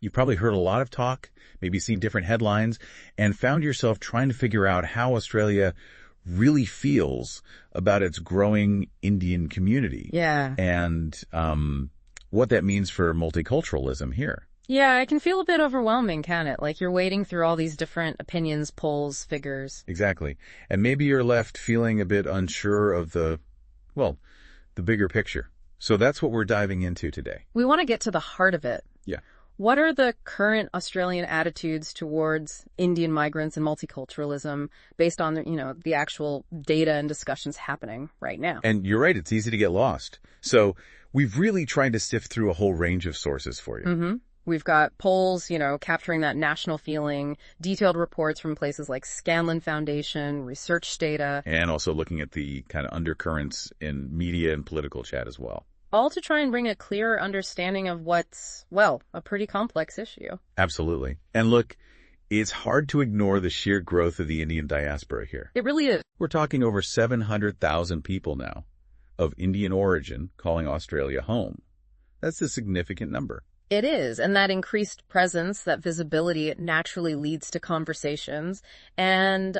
You've probably heard a lot of talk, maybe seen different headlines, and found yourself trying to figure out how Australia really feels about its growing Indian community. Yeah. And what that means for multiculturalism here. Yeah, it can feel a bit overwhelming, can it? Like you're wading through all these different opinions, polls, figures. Exactly. And maybe you're left feeling a bit unsure of the bigger picture. So that's what we're diving into today. We want to get to the heart of it. Yeah. What are the current Australian attitudes towards Indian migrants and multiculturalism based on the actual data and discussions happening right now? And you're right, it's easy to get lost. So we've really tried to sift through a whole range of sources for you. Mm-hmm. We've got polls, capturing that national feeling, detailed reports from places like Scanlon Foundation, research data. And also looking at the kind of undercurrents in media and political chat as well. All to try and bring a clearer understanding of what's, a pretty complex issue. Absolutely. And look, it's hard to ignore the sheer growth of the Indian diaspora here. It really is. We're talking over 700,000 people now of Indian origin calling Australia home. That's a significant number. It is, and that increased presence, that visibility, it naturally leads to conversations and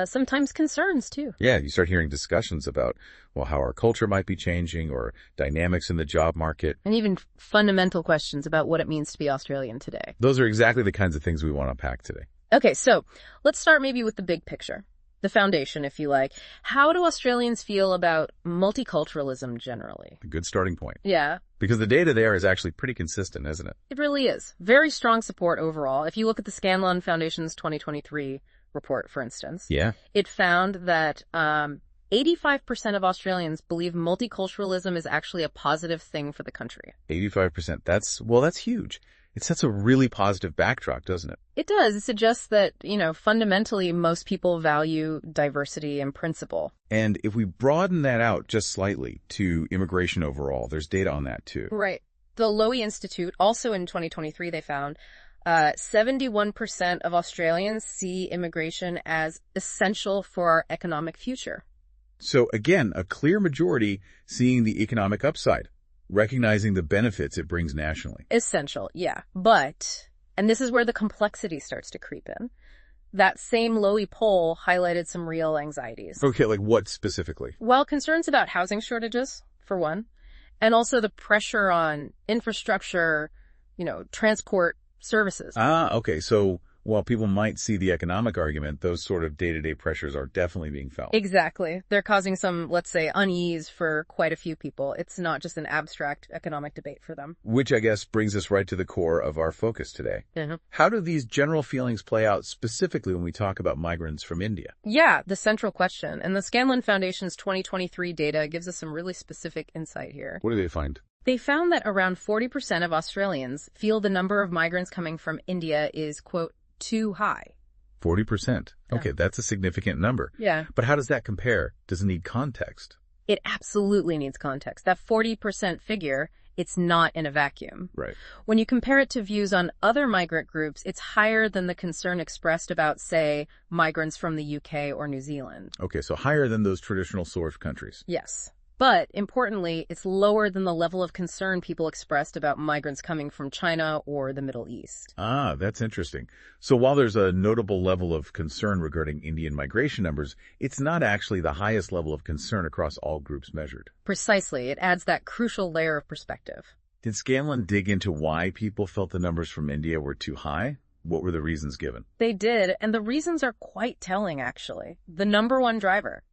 sometimes concerns, too. Yeah, you start hearing discussions about, how our culture might be changing or dynamics in the job market. And even fundamental questions about what it means to be Australian today. Those are exactly the kinds of things we want to unpack today. Okay, so let's start maybe with the big picture. The foundation, if you like. How do Australians feel about multiculturalism generally? A good starting point. Yeah. Because the data there is actually pretty consistent, isn't it? It really is. Very strong support overall. If you look at the Scanlon Foundation's 2023 report, for instance, it found that 85% of Australians believe multiculturalism is actually a positive thing for the country. 85%. That's huge. It sets a really positive backdrop, doesn't it? It does. It suggests that, fundamentally most people value diversity in principle. And if we broaden that out just slightly to immigration overall, there's data on that too. Right. The Lowy Institute, also in 2023, they found 71% of Australians see immigration as essential for our economic future. So again, a clear majority seeing the economic upside, recognizing the benefits it brings nationally. Essential, yeah. But, and this is where the complexity starts to creep in, that same Lowy poll highlighted some real anxieties. Okay, like what specifically? Well, concerns about housing shortages, for one, and also the pressure on infrastructure, transport services. Okay. So while people might see the economic argument, those sort of day-to-day pressures are definitely being felt. Exactly. They're causing some, let's say, unease for quite a few people. It's not just an abstract economic debate for them. Which I guess brings us right to the core of our focus today. Mm-hmm. How do these general feelings play out specifically when we talk about migrants from India? Yeah, the central question. And the Scanlon Foundation's 2023 data gives us some really specific insight here. What do they find? They found that around 40% of Australians feel the number of migrants coming from India is, quote, too high. 40%. Yeah. Okay, that's a significant number. Yeah. But how does that compare? Does it need context? It absolutely needs context. That 40% figure, it's not in a vacuum. Right. When you compare it to views on other migrant groups, it's higher than the concern expressed about, say, migrants from the UK or New Zealand. Okay, so higher than those traditional source countries. Yes. But, importantly, it's lower than the level of concern people expressed about migrants coming from China or the Middle East. That's interesting. So while there's a notable level of concern regarding Indian migration numbers, it's not actually the highest level of concern across all groups measured. Precisely. It adds that crucial layer of perspective. Did Scanlon dig into why people felt the numbers from India were too high? What were the reasons given? They did, and the reasons are quite telling, actually. The number one driver,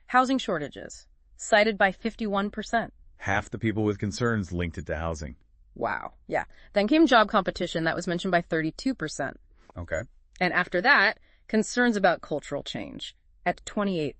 housing shortages, cited by 51%. Half the people with concerns linked it to housing. Wow. Yeah. Then came job competition. That was mentioned by 32%. Okay. And after that, concerns about cultural change at 28%.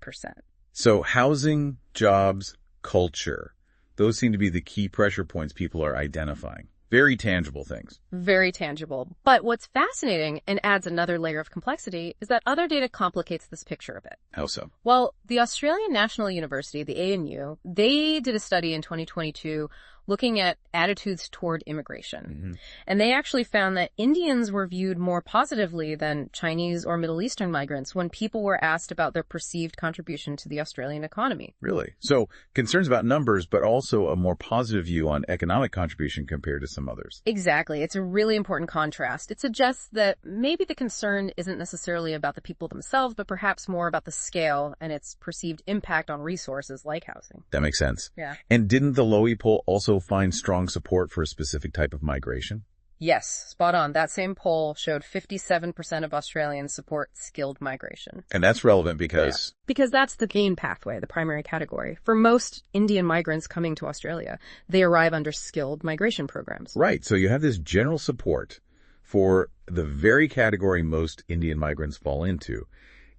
So housing, jobs, culture, those seem to be the key pressure points people are identifying. Very tangible things. Very tangible. But what's fascinating and adds another layer of complexity is that other data complicates this picture a bit. How so? Well, the Australian National University, the ANU, they did a study in 2022 looking at attitudes toward immigration. And they actually found that Indians were viewed more positively than Chinese or Middle Eastern migrants when people were asked about their perceived contribution to the Australian economy. Really? So concerns about numbers, but also a more positive view on economic contribution compared to some others. Exactly. It's a really important contrast. It suggests that maybe the concern isn't necessarily about the people themselves, but perhaps more about the scale and its perceived impact on resources like housing. That makes sense. Yeah. And didn't the Lowy poll also find strong support for a specific type of migration? Yes, spot on. That same poll showed 57% of Australians support skilled migration. And that's relevant because... Yeah. Because that's the main pathway, the primary category. For most Indian migrants coming to Australia, they arrive under skilled migration programs. Right. So you have this general support for the very category most Indian migrants fall into,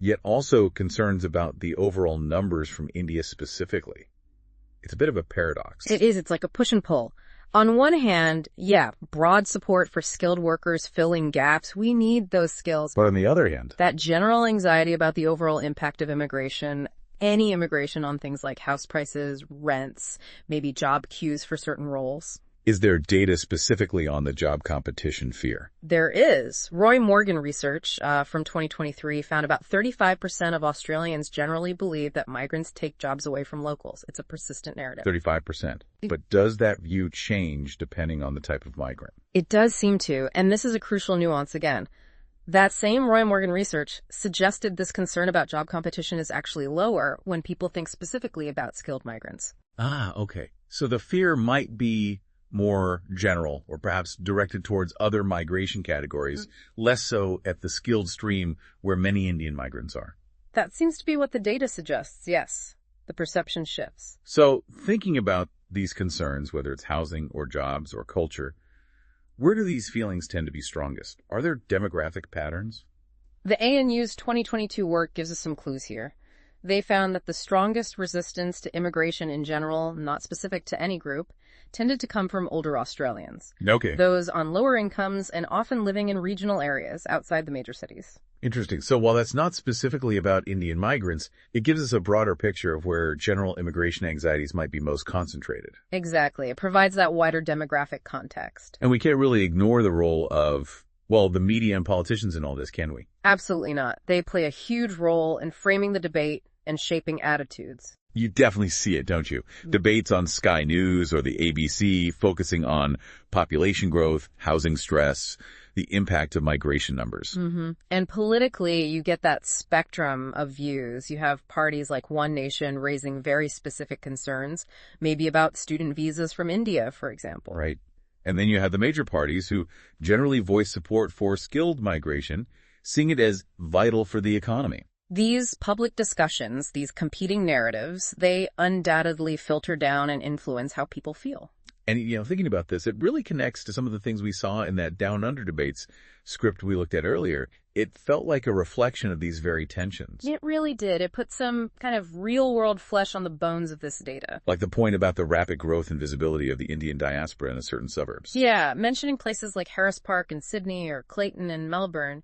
yet also concerns about the overall numbers from India specifically. It's a bit of a paradox. It is. It's like a push and pull. On one hand, yeah, broad support for skilled workers filling gaps. We need those skills. But on the other hand, that general anxiety about the overall impact of immigration, any immigration on things like house prices, rents, maybe job queues for certain roles. Is there data specifically on the job competition fear? There is. Roy Morgan research from 2023 found about 35% of Australians generally believe that migrants take jobs away from locals. It's a persistent narrative. 35%. But does that view change depending on the type of migrant? It does seem to, and this is a crucial nuance again. That same Roy Morgan research suggested this concern about job competition is actually lower when people think specifically about skilled migrants. Ah, okay. So the fear might be more general or perhaps directed towards other migration categories, less so at the skilled stream where many Indian migrants are. That seems to be what the data suggests, yes. The perception shifts. So thinking about these concerns, whether it's housing or jobs or culture, where do these feelings tend to be strongest? Are there demographic patterns? The ANU's 2022 work gives us some clues here. They found that the strongest resistance to immigration in general, not specific to any group, tended to come from older Australians. Okay. Those on lower incomes and often living in regional areas outside the major cities. Interesting. So while that's not specifically about Indian migrants, it gives us a broader picture of where general immigration anxieties might be most concentrated. Exactly. It provides that wider demographic context. And we can't really ignore the role of, well, the media and politicians in all this, can we? Absolutely not. They play a huge role in framing the debate and shaping attitudes. You definitely see it, don't you? Debates on Sky News or the ABC focusing on population growth, housing stress, the impact of migration numbers. And politically, you get that spectrum of views. You have parties like One Nation raising very specific concerns, maybe about student visas from India, for example. Right. And then you have the major parties who generally voice support for skilled migration, seeing it as vital for the economy. These public discussions, these competing narratives, they undoubtedly filter down and influence how people feel. And, thinking about this, it really connects to some of the things we saw in that Down Under debates script we looked at earlier. It felt like a reflection of these very tensions. It really did. It put some kind of real-world flesh on the bones of this data. Like the point about the rapid growth and visibility of the Indian diaspora in certain suburbs. Yeah, mentioning places like Harris Park in Sydney or Clayton in Melbourne,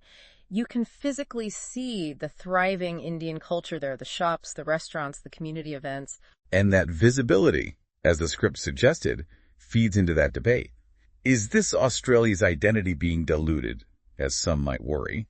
you can physically see the thriving Indian culture there, the shops, the restaurants, the community events. And that visibility, as the script suggested, feeds into that debate. Is this Australia's identity being diluted, as some might worry?